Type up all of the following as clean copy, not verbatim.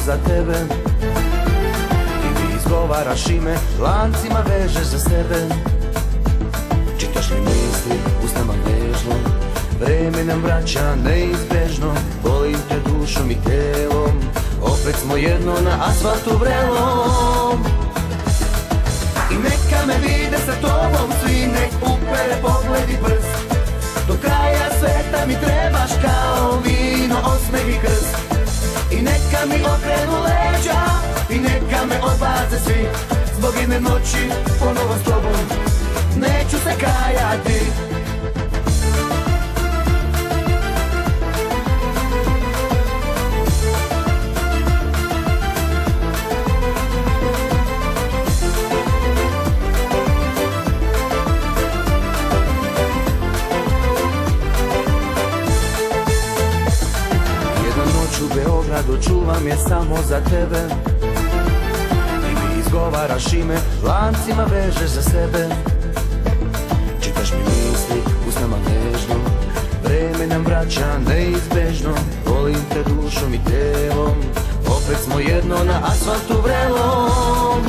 za tebe. Ti mi izgovaraš ime, lancima vežeš za sebe. Čitaš mi misli, usnama nežno, vreme nam vraća neizbežno. Volim te dušom i telom, opet smo jedno na asfaltu vrelom. I neka me vide sa tobom svi, nek upere pogled i prst. Do kraja sveta mi trebaš kao vino, osmeh i krst. I neka mi okrenu leđa, i neka me odbace svi. Zbog jedne noći ponovo s tobom neću se kajati. U Beogradu čuvam je samo za tebe. Ti mi izgovaraš ime, lancima vežeš za sebe. Čitaš mi misli, usnama nežno, vreme nam vraća neizbežno. Volim te dušom i telom, opet smo jedno na asfaltu vrelom.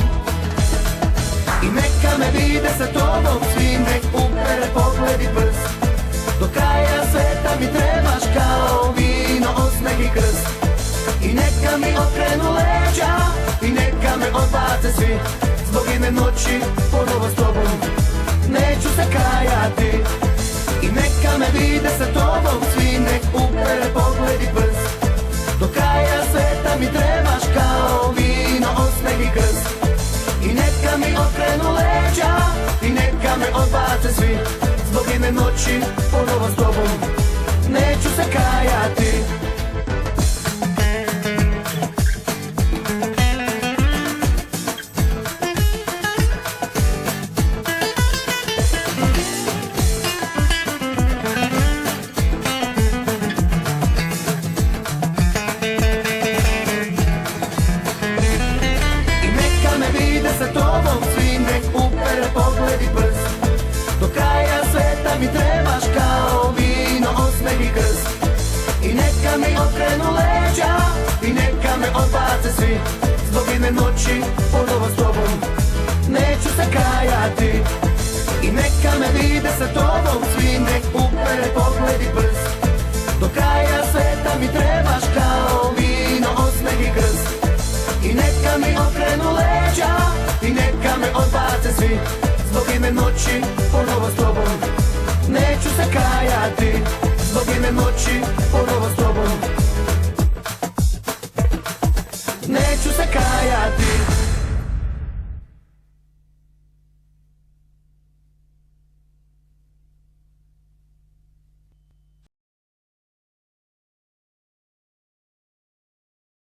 I neka me vide sa tobom svi, nek upere pogled i prst. Do kraja sveta mi trebaš kao vino, osmeh i krst. I neka mi okrenu leđa, i neka me odbace svi. Zbog jedne noći ponovo s tobom neću se kajati. I neka me vide sa tobom svi, nek upere pogled i prst. Do kraja sveta mi trebaš kao vino, osmeh i krst. I neka mi okrenu leđa, i neka me odbace svi. Zbog jedne noći ponovo s tobom neću se kajati. I neka me vide sa tobom svi, nek upere pogled i prst. Do kraja sveta mi trebaš kao vino, osmeh i krst. I neka mi okrenu leđa, i neka me odbace svi. Zbog jedne noći ponovo s tobom neću se kajati. I neka me vide sa tobom svi, nek upere pogled i prst. Do kraja sveta mi trebaš kao vino, osmeh i krst. I neka mi okrenu leđa, i neka me odbace svi. Zbog jedne noći ponovo s tobom neću se kajati. Zbog jedne noći